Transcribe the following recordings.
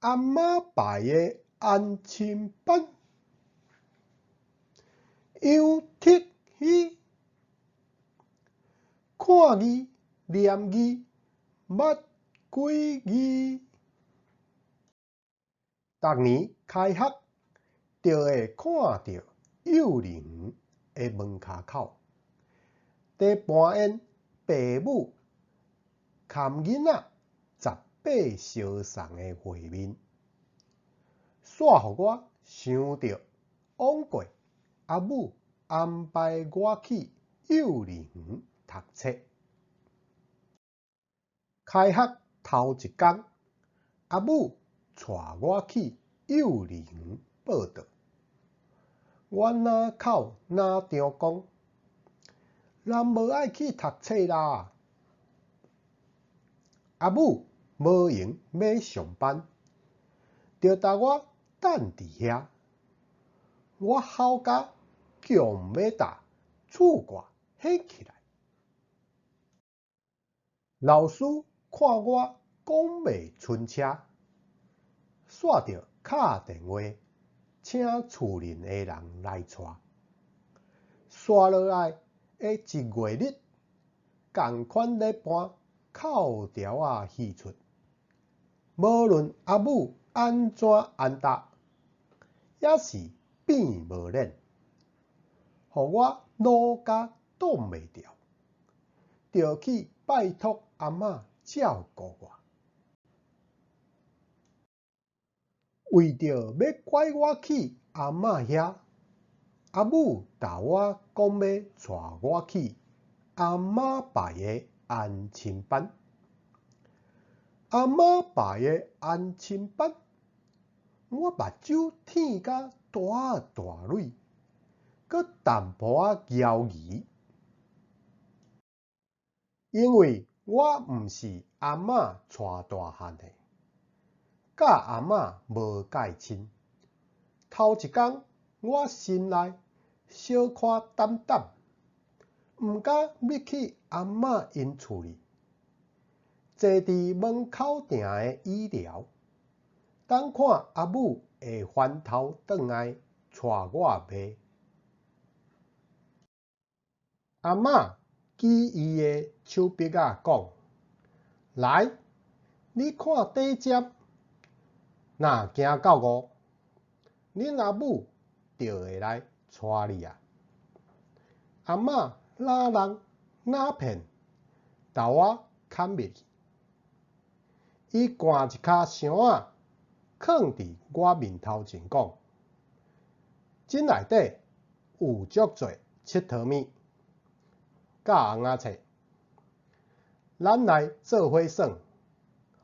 阿嬷排的安亲班，样剔语，看字念字，捌几字。逐年开学，就会看到幼儿园的门骹口，在搬演父母牵囡仔18相送的画面，煞互我想到往过阿母安排我去幼儿园读册。开学头一天，阿母带我去幼儿园报到。我哪口哪张讲，咱无爱去读册啦。阿母无闲要上班，就带我等伫遐。我吼甲强要打，厝挂掀起来。老师看我讲袂顺车，煞着敲电话请厝邻的人来带。刷落来的一月日，共款咧搬扣条仔戏出，无论阿母安怎安答，也是变无忍，互我怒甲挡袂牢，就去拜托阿嬷照顾我。为着要拐我去阿嬷遐，阿母甲我讲要带我去阿嬷排的安亲班。阿嬷排的安亲班，我目睭舔甲大大蕊，佮淡薄仔犹豫，因为我毋是阿嬷带大汉的，甲阿嬷无介亲。头一工，我心内小可胆胆，毋敢要去阿嬷因厝里。坐伫门口埕的医疗，等看阿母会翻头转来带我买。阿嬷举伊的手笔仔讲：“来，你看底针，若行到5，恁阿母就会来带你啊。”阿嬷哪人哪骗，豆我牵入去。伊掼一骹箱仔放伫我面头前，讲：“这内底有足侪佚佗物，甲红仔册，咱来做伙算，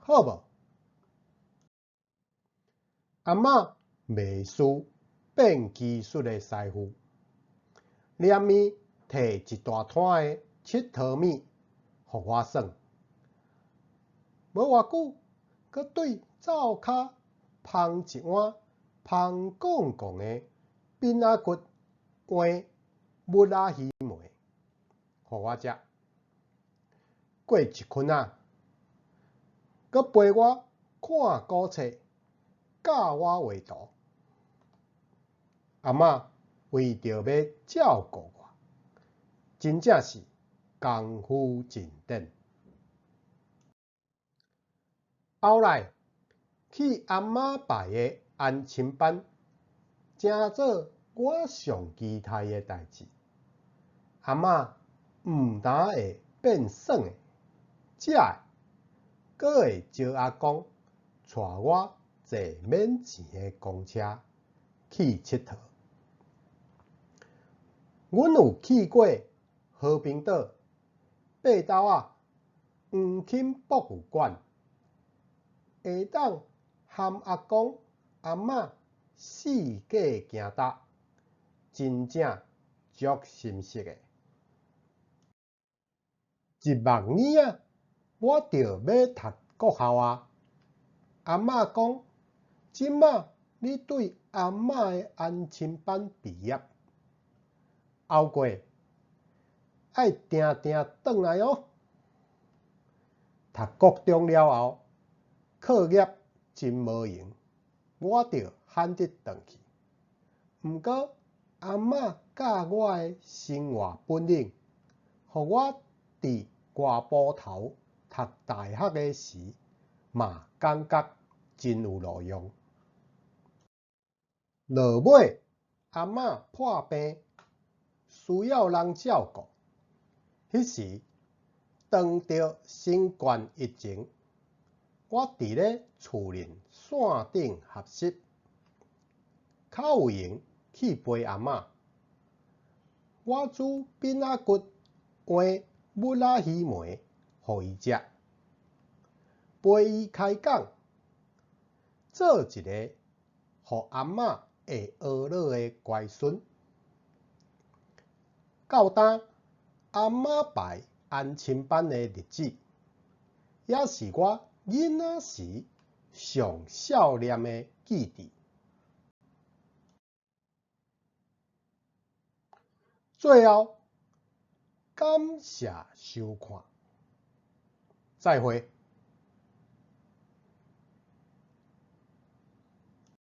好无？”阿嬷袂输变技术的师傅，连面摕一大摊的佚佗物，互我算。无偌久，佮对灶骹放一碗芳滚滚的扁仔骨换木仔鱼糜，互我食。过一困仔，佮陪我看古册，教我画图。阿嬷为着要照顾我，真正是功夫尽展。后来去阿嬷排的安亲班，正做我上期待的代志。阿嬷毋但会变耍的，食的，阁会招阿公带我坐免钱的公车去佚佗。阮有去过和平岛、八斗仔、黄金博物馆。会当含阿公阿嬷四界行搭，真正足心实的。一望年啊，我就要读国校啊。阿嬷讲，即马你对阿嬷的安亲班毕业，后过爱定定转来哦。读国中了后，课业真无用，我着喊得转去。毋过阿嬷教我的生活本领，互我伫外埔头读大学的时，嘛感觉真有路用。落尾阿嬷破病，需要人照顾，迄时当着新冠疫情，我伫咧厝内线顶学习，较有闲去陪阿嬷。我煮饼仔骨换木仔鱼糜，互伊食，陪伊开讲，做一个互阿嬷会学乐的乖孙。到当阿嬷拜安亲班的日子，也是我囡仔时上少年的记忆。最后，感谢收看，再会。